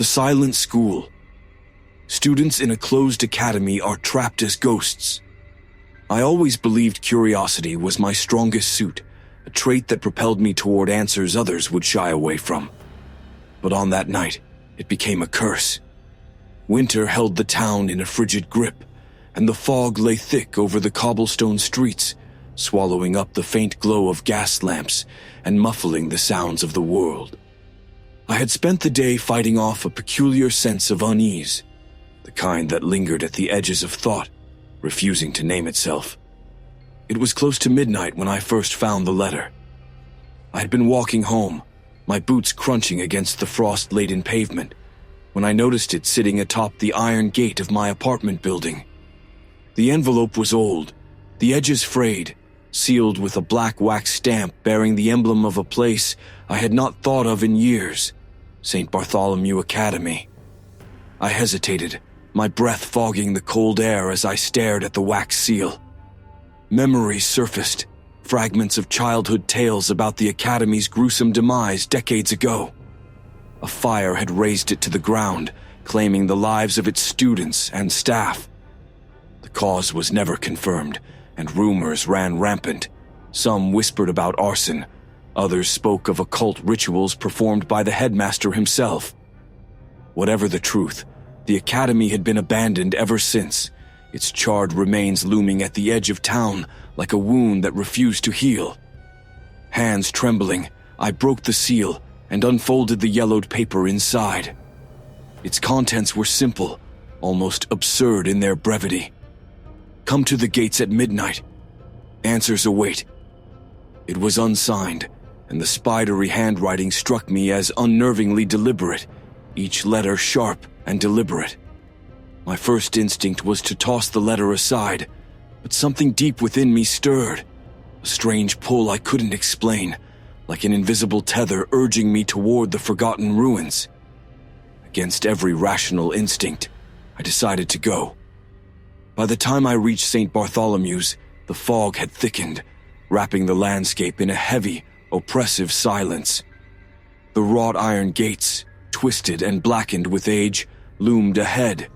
The silent school. Students in a closed academy are trapped as ghosts. I always believed curiosity was my strongest suit, a trait that propelled me toward answers others would shy away from. But on that night, it became a curse. Winter held the town in a frigid grip, and the fog lay thick over the cobblestone streets, swallowing up the faint glow of gas lamps and muffling the sounds of the world. I had spent the day fighting off a peculiar sense of unease, the kind that lingered at the edges of thought, refusing to name itself. It was close to midnight when I first found the letter. I had been walking home, my boots crunching against the frost-laden pavement, when I noticed it sitting atop the iron gate of my apartment building. The envelope was old, the edges frayed, sealed with a black wax stamp bearing the emblem of a place I had not thought of in years, St. Bartholomew Academy. I hesitated, my breath fogging the cold air as I stared at the wax seal. Memories surfaced, fragments of childhood tales about the Academy's gruesome demise decades ago. A fire had razed it to the ground, claiming the lives of its students and staff. The cause was never confirmed, and rumors ran rampant. Some whispered about arson, others spoke of occult rituals performed by the headmaster himself. Whatever the truth, the academy had been abandoned ever since, its charred remains looming at the edge of town like a wound that refused to heal. Hands trembling, I broke the seal and unfolded the yellowed paper inside. Its contents were simple, almost absurd in their brevity. Come to the gates at midnight. Answers await. It was unsigned, and the spidery handwriting struck me as unnervingly deliberate, each letter sharp and deliberate. My first instinct was to toss the letter aside, but something deep within me stirred, a strange pull I couldn't explain, like an invisible tether urging me toward the forgotten ruins. Against every rational instinct, I decided to go. By the time I reached St. Bartholomew's, the fog had thickened, wrapping the landscape in a heavy, oppressive silence. The wrought iron gates, twisted and blackened with age, loomed ahead.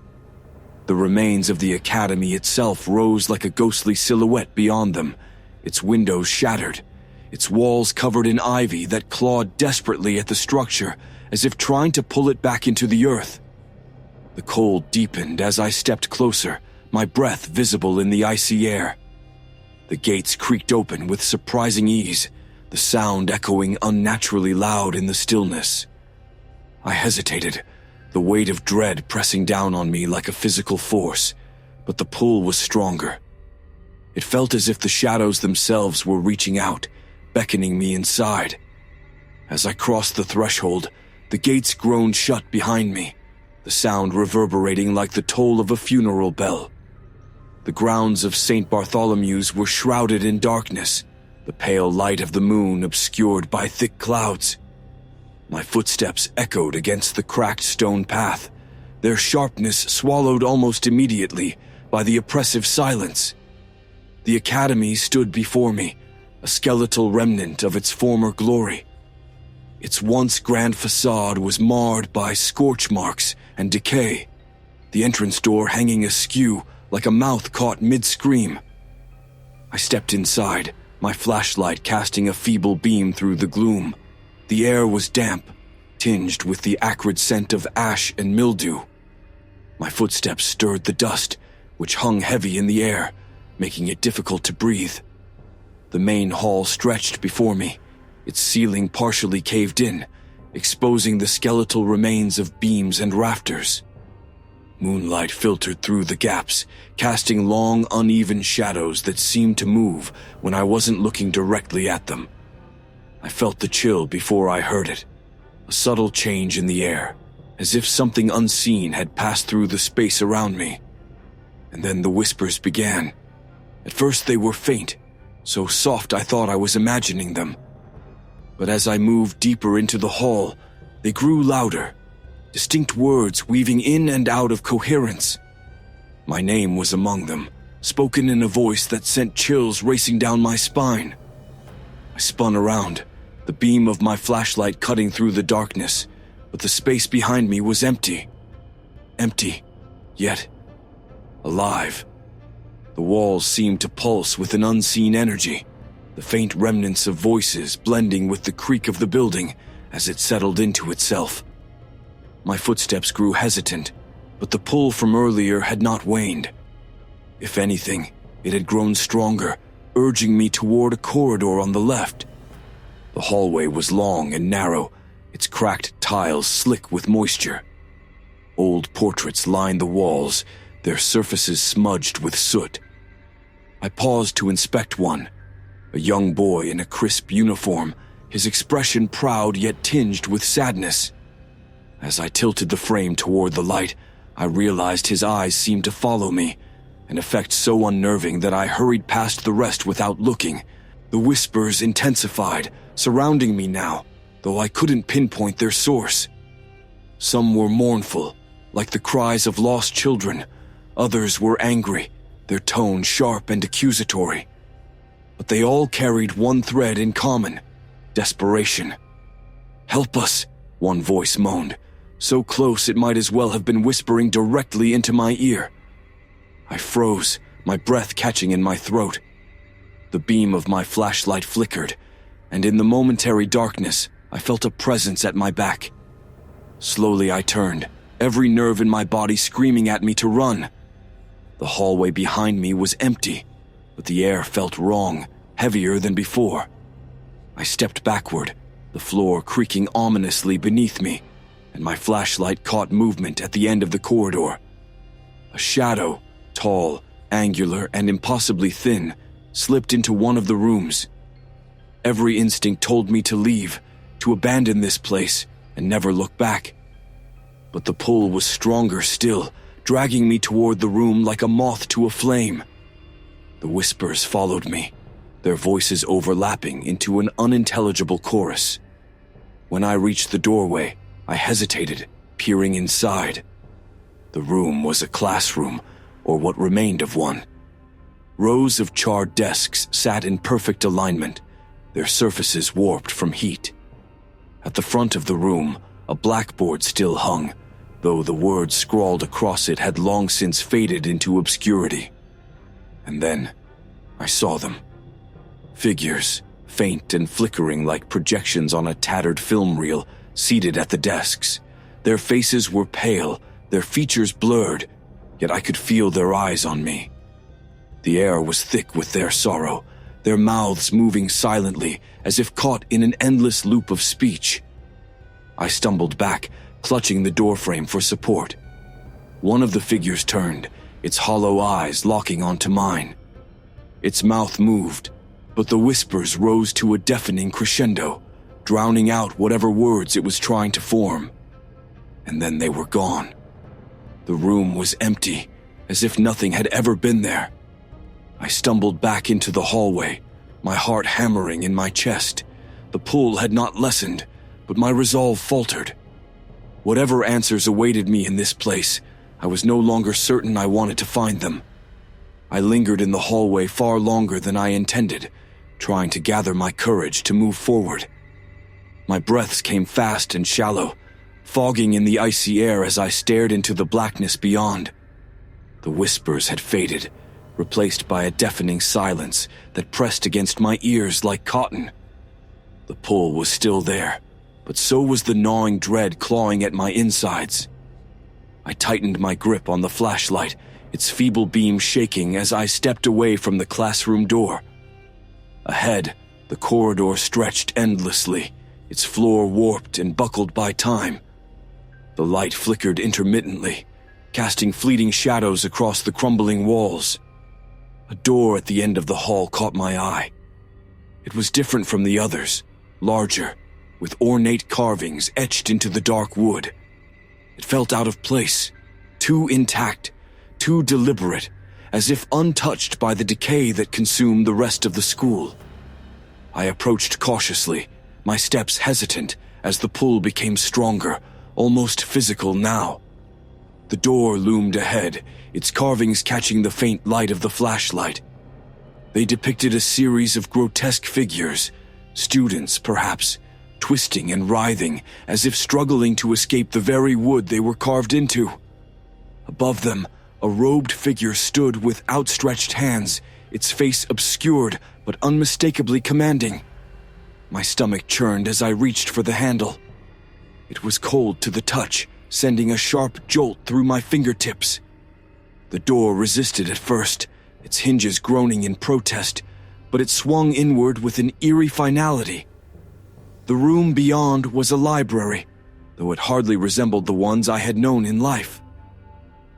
The remains of the academy itself rose like a ghostly silhouette beyond them, its windows shattered, its walls covered in ivy that clawed desperately at the structure as if trying to pull it back into the earth. The cold deepened as I stepped closer, my breath visible in the icy air. The gates creaked open with surprising ease, the sound echoing unnaturally loud in the stillness. I hesitated, the weight of dread pressing down on me like a physical force, but the pull was stronger. It felt as if the shadows themselves were reaching out, beckoning me inside. As I crossed the threshold, the gates groaned shut behind me, the sound reverberating like the toll of a funeral bell. The grounds of St. Bartholomew's were shrouded in darkness, the pale light of the moon obscured by thick clouds. My footsteps echoed against the cracked stone path, their sharpness swallowed almost immediately by the oppressive silence. The academy stood before me, a skeletal remnant of its former glory. Its once grand facade was marred by scorch marks and decay, the entrance door hanging askew like a mouth caught mid-scream. I stepped inside, my flashlight casting a feeble beam through the gloom. The air was damp, tinged with the acrid scent of ash and mildew. My footsteps stirred the dust, which hung heavy in the air, making it difficult to breathe. The main hall stretched before me, its ceiling partially caved in, exposing the skeletal remains of beams and rafters. Moonlight filtered through the gaps, casting long, uneven shadows that seemed to move when I wasn't looking directly at them. I felt the chill before I heard it, a subtle change in the air, as if something unseen had passed through the space around me. And then the whispers began. At first they were faint, so soft I thought I was imagining them. But as I moved deeper into the hall, they grew louder, distinct words weaving in and out of coherence. My name was among them, spoken in a voice that sent chills racing down my spine. I spun around, the beam of my flashlight cutting through the darkness, but the space behind me was empty. Empty, yet alive. The walls seemed to pulse with an unseen energy, the faint remnants of voices blending with the creak of the building as it settled into itself. My footsteps grew hesitant, but the pull from earlier had not waned. If anything, it had grown stronger, urging me toward a corridor on the left. The hallway was long and narrow, its cracked tiles slick with moisture. Old portraits lined the walls, their surfaces smudged with soot. I paused to inspect one, a young boy in a crisp uniform, his expression proud yet tinged with sadness. As I tilted the frame toward the light, I realized his eyes seemed to follow me, an effect so unnerving that I hurried past the rest without looking. The whispers intensified, surrounding me now, though I couldn't pinpoint their source. Some were mournful, like the cries of lost children. Others were angry, their tone sharp and accusatory. But they all carried one thread in common: desperation. "Help us," one voice moaned, so close it might as well have been whispering directly into my ear. I froze, my breath catching in my throat. The beam of my flashlight flickered, and in the momentary darkness, I felt a presence at my back. Slowly I turned, every nerve in my body screaming at me to run. The hallway behind me was empty, but the air felt wrong, heavier than before. I stepped backward, the floor creaking ominously beneath me, and my flashlight caught movement at the end of the corridor. A shadow, tall, angular, and impossibly thin, slipped into one of the rooms. Every instinct told me to leave, to abandon this place, and never look back. But the pull was stronger still, dragging me toward the room like a moth to a flame. The whispers followed me, their voices overlapping into an unintelligible chorus. When I reached the doorway, I hesitated, peering inside. The room was a classroom, or what remained of one. Rows of charred desks sat in perfect alignment, their surfaces warped from heat. At the front of the room, a blackboard still hung, though the words scrawled across it had long since faded into obscurity. And then, I saw them. Figures, faint and flickering like projections on a tattered film reel, seated at the desks. Their faces were pale, their features blurred, yet I could feel their eyes on me. The air was thick with their sorrow, their mouths moving silently as if caught in an endless loop of speech. I stumbled back, clutching the doorframe for support. One of the figures turned, its hollow eyes locking onto mine. Its mouth moved, but the whispers rose to a deafening crescendo, drowning out whatever words it was trying to form. And then they were gone. The room was empty, as if nothing had ever been there. I stumbled back into the hallway, my heart hammering in my chest. The pull had not lessened, but my resolve faltered. Whatever answers awaited me in this place, I was no longer certain I wanted to find them. I lingered in the hallway far longer than I intended, trying to gather my courage to move forward. My breaths came fast and shallow, fogging in the icy air as I stared into the blackness beyond. The whispers had faded, replaced by a deafening silence that pressed against my ears like cotton. The pull was still there, but so was the gnawing dread clawing at my insides. I tightened my grip on the flashlight, its feeble beam shaking as I stepped away from the classroom door. Ahead, the corridor stretched endlessly, its floor warped and buckled by time. The light flickered intermittently, casting fleeting shadows across the crumbling walls. A door at the end of the hall caught my eye. It was different from the others, larger, with ornate carvings etched into the dark wood. It felt out of place, too intact, too deliberate, as if untouched by the decay that consumed the rest of the school. I approached cautiously, my steps hesitant as the pull became stronger, almost physical now. The door loomed ahead, its carvings catching the faint light of the flashlight. They depicted a series of grotesque figures, students perhaps, twisting and writhing as if struggling to escape the very wood they were carved into. Above them, a robed figure stood with outstretched hands, its face obscured but unmistakably commanding. My stomach churned as I reached for the handle. It was cold to the touch, sending a sharp jolt through my fingertips. The door resisted at first, its hinges groaning in protest, but it swung inward with an eerie finality. The room beyond was a library, though it hardly resembled the ones I had known in life.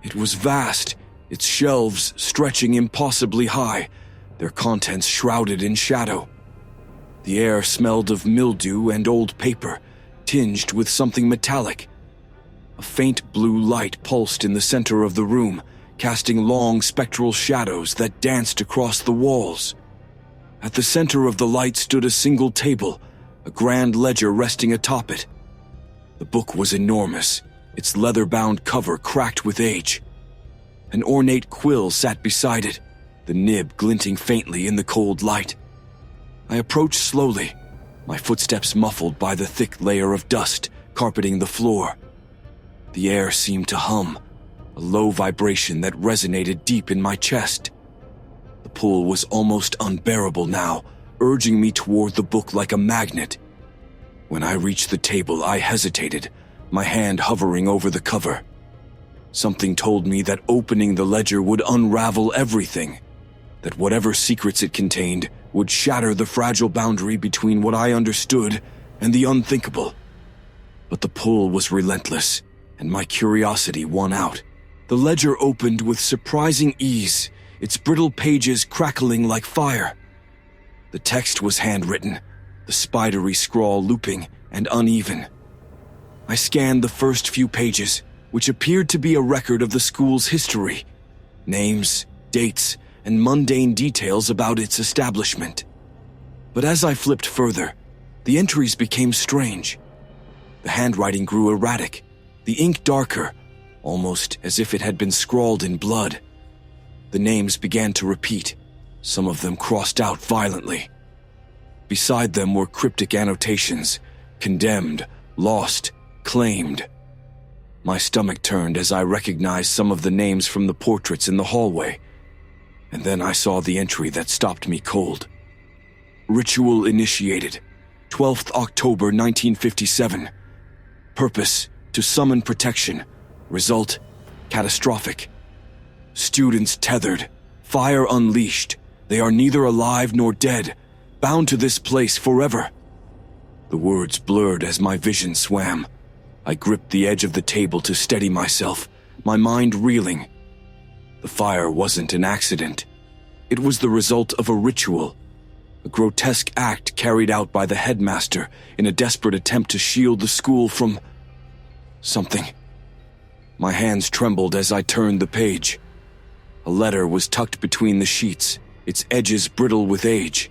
It was vast, its shelves stretching impossibly high, their contents shrouded in shadow. The air smelled of mildew and old paper, tinged with something metallic. A faint blue light pulsed in the center of the room, casting long spectral shadows that danced across the walls. At the center of the light stood a single table, a grand ledger resting atop it. The book was enormous, its leather-bound cover cracked with age. An ornate quill sat beside it, the nib glinting faintly in the cold light. I approached slowly, my footsteps muffled by the thick layer of dust carpeting the floor. The air seemed to hum, a low vibration that resonated deep in my chest. The pull was almost unbearable now, urging me toward the book like a magnet. When I reached the table, I hesitated, my hand hovering over the cover. Something told me that opening the ledger would unravel everything, that whatever secrets it contained would shatter the fragile boundary between what I understood and the unthinkable. But the pull was relentless, and my curiosity won out. The ledger opened with surprising ease, its brittle pages crackling like fire. The text was handwritten, the spidery scrawl looping and uneven. I scanned the first few pages, which appeared to be a record of the school's history, names, dates, and mundane details about its establishment. But as I flipped further, the entries became strange. The handwriting grew erratic, the ink darker, almost as if it had been scrawled in blood. The names began to repeat, some of them crossed out violently. Beside them were cryptic annotations, condemned, lost, claimed. My stomach turned as I recognized some of the names from the portraits in the hallway, and then I saw the entry that stopped me cold. Ritual initiated, 12th October 1957. Purpose, to summon protection. Result, catastrophic. Students tethered, fire unleashed. They are neither alive nor dead, bound to this place forever. The words blurred as my vision swam. I gripped the edge of the table to steady myself, my mind reeling. The fire wasn't an accident. It was the result of a ritual, a grotesque act carried out by the headmaster in a desperate attempt to shield the school from something. My hands trembled as I turned the page. A letter was tucked between the sheets, its edges brittle with age.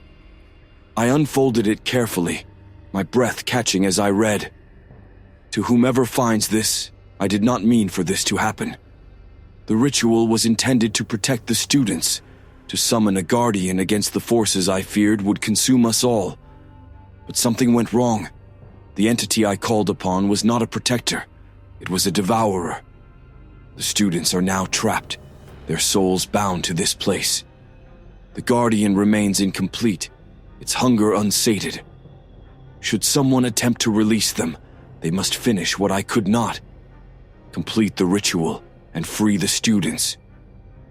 I unfolded it carefully, my breath catching as I read. To whomever finds this, I did not mean for this to happen. The ritual was intended to protect the students, to summon a guardian against the forces I feared would consume us all. But something went wrong. The entity I called upon was not a protector. It was a devourer. The students are now trapped, their souls bound to this place. The guardian remains incomplete, its hunger unsated. Should someone attempt to release them, they must finish what I could not. Complete the ritual and free the students.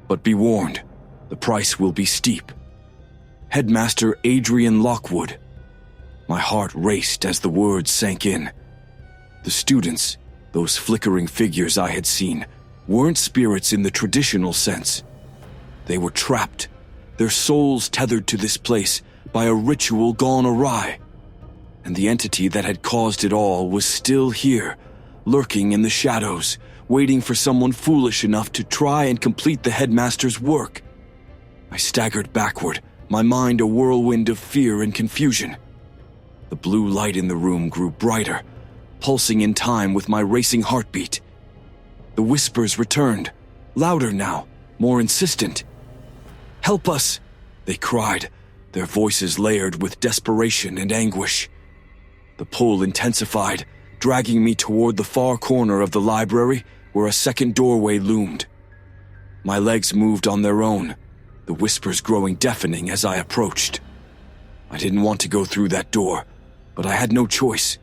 But be warned, the price will be steep. Headmaster Adrian Lockwood. My heart raced as the words sank in. The students, those flickering figures I had seen, weren't spirits in the traditional sense. They were trapped, their souls tethered to this place by a ritual gone awry. And the entity that had caused it all was still here, lurking in the shadows, waiting for someone foolish enough to try and complete the headmaster's work. I staggered backward, my mind a whirlwind of fear and confusion. The blue light in the room grew brighter, pulsing in time with my racing heartbeat. The whispers returned, louder now, more insistent. "Help us!" they cried, their voices layered with desperation and anguish. The pull intensified, dragging me toward the far corner of the library where a second doorway loomed. My legs moved on their own, the whispers growing deafening as I approached. I didn't want to go through that door, but I had no choice.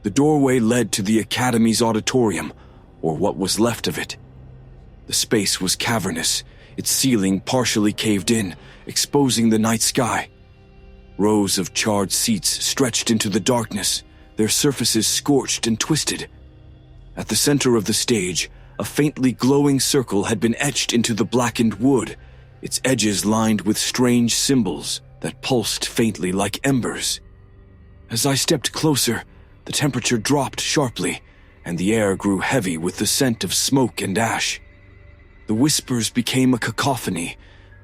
The doorway led to the Academy's auditorium, or what was left of it. The space was cavernous, its ceiling partially caved in, exposing the night sky. Rows of charred seats stretched into the darkness, their surfaces scorched and twisted. At the center of the stage, a faintly glowing circle had been etched into the blackened wood, its edges lined with strange symbols that pulsed faintly like embers. As I stepped closer, the temperature dropped sharply, and the air grew heavy with the scent of smoke and ash. The whispers became a cacophony,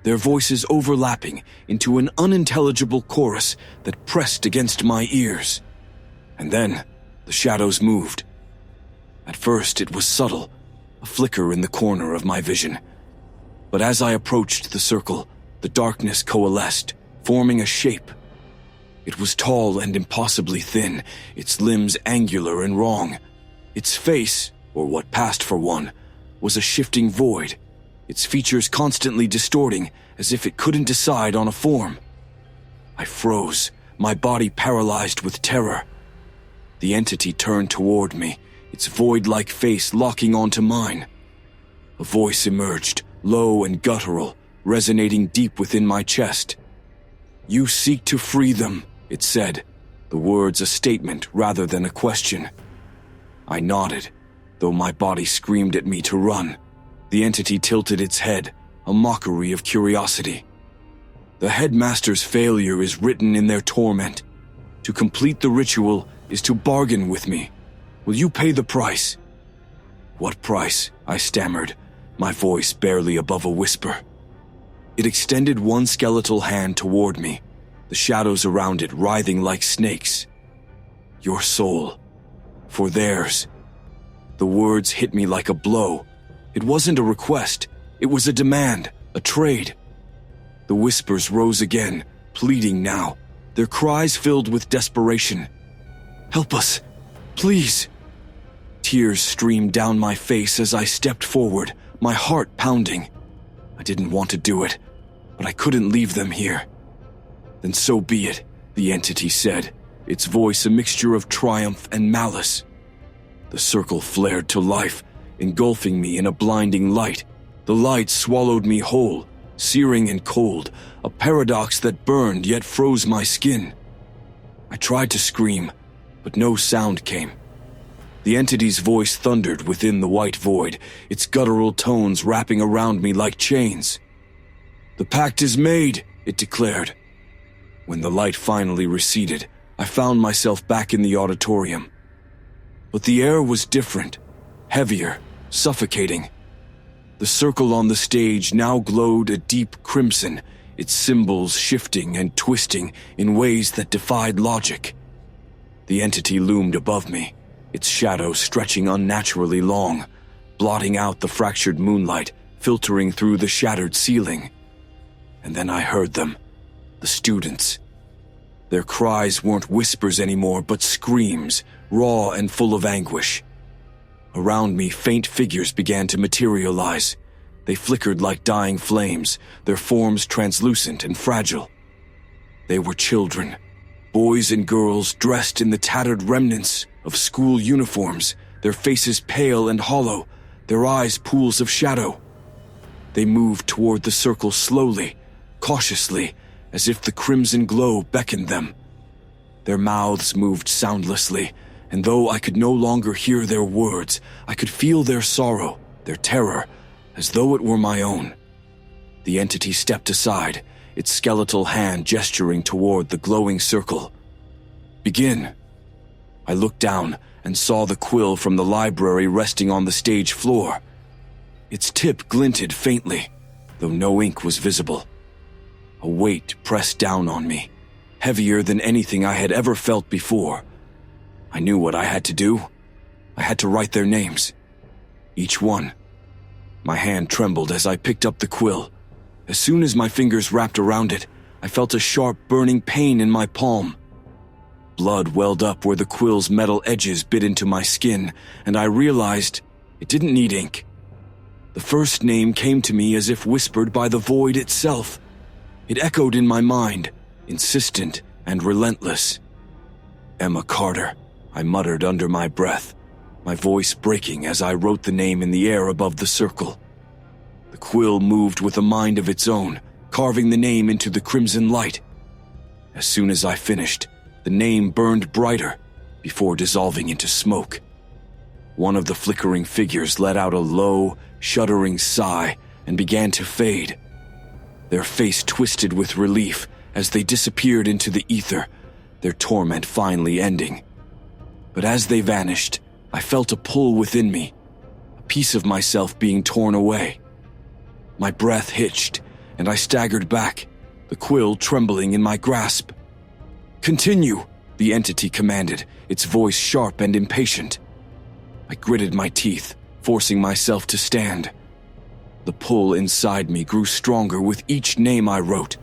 their voices overlapping into an unintelligible chorus that pressed against my ears. And then, the shadows moved. At first, it was subtle, a flicker in the corner of my vision. But as I approached the circle, the darkness coalesced, forming a shape. It was tall and impossibly thin, its limbs angular and wrong. Its face, or what passed for one, was a shifting void, its features constantly distorting as if it couldn't decide on a form. I froze, my body paralyzed with terror. The entity turned toward me, its void-like face locking onto mine. A voice emerged, low and guttural, resonating deep within my chest. "You seek to free them," it said, the words a statement rather than a question. I nodded, though my body screamed at me to run. The entity tilted its head, a mockery of curiosity. "The headmaster's failure is written in their torment. To complete the ritual is to bargain with me. Will you pay the price?" "What price?" I stammered, my voice barely above a whisper. It extended one skeletal hand toward me, the shadows around it writhing like snakes. "Your soul. For theirs." The words hit me like a blow. It wasn't a request. It was a demand, a trade. The whispers rose again, pleading now, their cries filled with desperation. "Help us, please." Tears streamed down my face as I stepped forward, my heart pounding. I didn't want to do it, but I couldn't leave them here. "Then so be it," the entity said, its voice a mixture of triumph and malice. The circle flared to life, engulfing me in a blinding light. The light swallowed me whole, searing and cold, a paradox that burned yet froze my skin. I tried to scream, but no sound came. The entity's voice thundered within the white void, its guttural tones wrapping around me like chains. "The pact is made," it declared. When the light finally receded, I found myself back in the auditorium. But the air was different, heavier, suffocating. The circle on the stage now glowed a deep crimson, its symbols shifting and twisting in ways that defied logic. The entity loomed above me, its shadow stretching unnaturally long, blotting out the fractured moonlight, filtering through the shattered ceiling. And then I heard them, the students. Their cries weren't whispers anymore, but screams, raw and full of anguish. Around me, faint figures began to materialize. They flickered like dying flames, their forms translucent and fragile. They were children, boys and girls dressed in the tattered remnants of school uniforms, their faces pale and hollow, their eyes pools of shadow. They moved toward the circle slowly, cautiously, as if the crimson glow beckoned them. Their mouths moved soundlessly, and though I could no longer hear their words, I could feel their sorrow, their terror, as though it were my own. The entity stepped aside, its skeletal hand gesturing toward the glowing circle. "Begin." I looked down and saw the quill from the library resting on the stage floor. Its tip glinted faintly, though no ink was visible. A weight pressed down on me, heavier than anything I had ever felt before. I knew what I had to do. I had to write their names. Each one. My hand trembled as I picked up the quill. As soon as my fingers wrapped around it, I felt a sharp, burning pain in my palm. Blood welled up where the quill's metal edges bit into my skin, and I realized it didn't need ink. The first name came to me as if whispered by the void itself. It echoed in my mind, insistent and relentless. Emma Carter, I muttered under my breath, my voice breaking as I wrote the name in the air above the circle. The quill moved with a mind of its own, carving the name into the crimson light. As soon as I finished, the name burned brighter before dissolving into smoke. One of the flickering figures let out a low, shuddering sigh and began to fade. Their face twisted with relief as they disappeared into the ether, their torment finally ending. But as they vanished, I felt a pull within me, a piece of myself being torn away. My breath hitched, and I staggered back, the quill trembling in my grasp. "Continue," the entity commanded, its voice sharp and impatient. I gritted my teeth, forcing myself to stand. The pull inside me grew stronger with each name I wrote.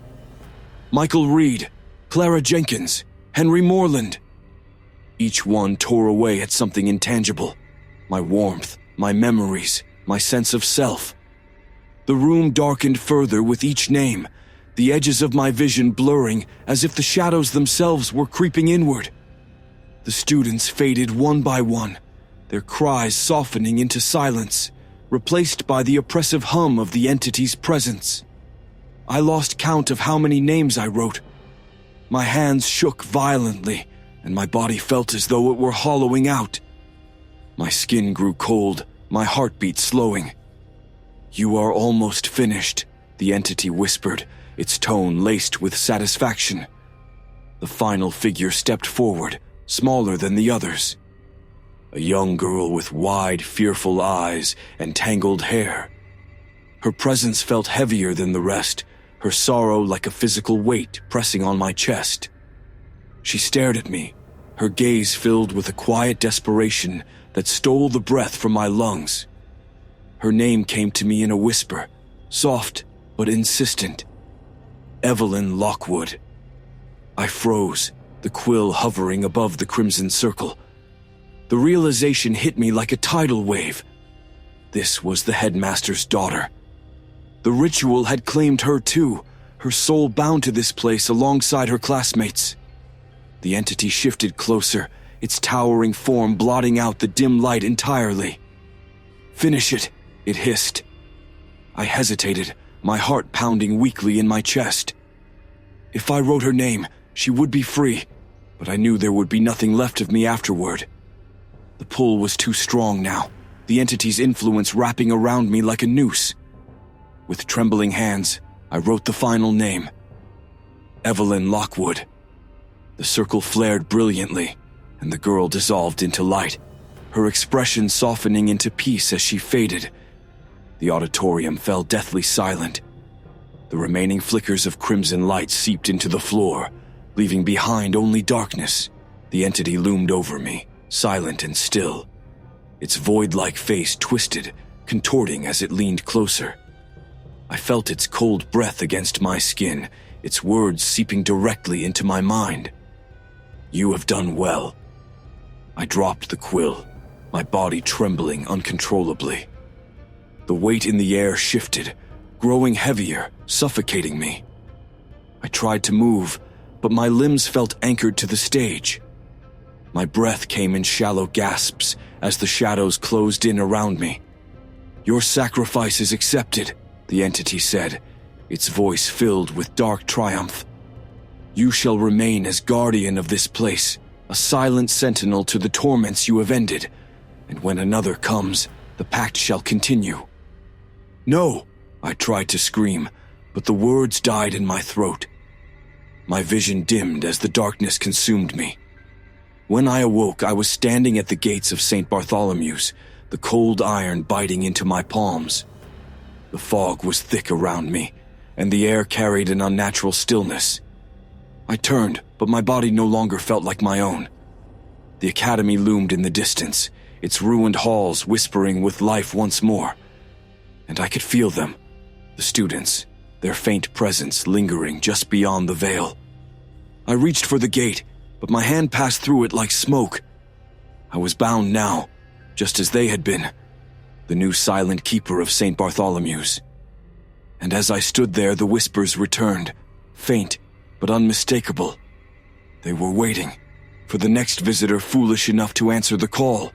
Michael Reed, Clara Jenkins, Henry Moreland. Each one tore away at something intangible. My warmth, my memories, my sense of self. The room darkened further with each name, the edges of my vision blurring as if the shadows themselves were creeping inward. The students faded one by one, their cries softening into silence, replaced by the oppressive hum of the entity's presence. I lost count of how many names I wrote. My hands shook violently, and my body felt as though it were hollowing out. My skin grew cold, my heartbeat slowing. "You are almost finished," the entity whispered, its tone laced with satisfaction. The final figure stepped forward, smaller than the others. A young girl with wide, fearful eyes and tangled hair. Her presence felt heavier than the rest, her sorrow like a physical weight pressing on my chest. She stared at me, her gaze filled with a quiet desperation that stole the breath from my lungs. Her name came to me in a whisper, soft but insistent. Evelyn Lockwood. I froze, the quill hovering above the crimson circle. The realization hit me like a tidal wave. This was the headmaster's daughter. The ritual had claimed her too, her soul bound to this place alongside her classmates. The entity shifted closer, its towering form blotting out the dim light entirely. "Finish it," it hissed. I hesitated, my heart pounding weakly in my chest. If I wrote her name, she would be free, but I knew there would be nothing left of me afterward. The pull was too strong now, the entity's influence wrapping around me like a noose. With trembling hands, I wrote the final name. Evelyn Lockwood. The circle flared brilliantly, and the girl dissolved into light, her expression softening into peace as she faded. The auditorium fell deathly silent. The remaining flickers of crimson light seeped into the floor, leaving behind only darkness. The entity loomed over me, silent and still, its void-like face twisted, contorting as it leaned closer. I felt its cold breath against my skin, its words seeping directly into my mind. "You have done well." I dropped the quill, my body trembling uncontrollably. The weight in the air shifted, growing heavier, suffocating me. I tried to move, but my limbs felt anchored to the stage. My breath came in shallow gasps as the shadows closed in around me. "Your sacrifice is accepted," the entity said, its voice filled with dark triumph. "You shall remain as guardian of this place, a silent sentinel to the torments you have ended, and when another comes, the pact shall continue." "No!" I tried to scream, but the words died in my throat. My vision dimmed as the darkness consumed me. When I awoke, I was standing at the gates of St. Bartholomew's, the cold iron biting into my palms. The fog was thick around me, and the air carried an unnatural stillness. I turned, but my body no longer felt like my own. The academy loomed in the distance, its ruined halls whispering with life once more. And I could feel them, the students, their faint presence lingering just beyond the veil. I reached for the gate, but my hand passed through it like smoke. I was bound now, just as they had been, the new silent keeper of St. Bartholomew's. And as I stood there, the whispers returned, faint but unmistakable. They were waiting for the next visitor foolish enough to answer the call.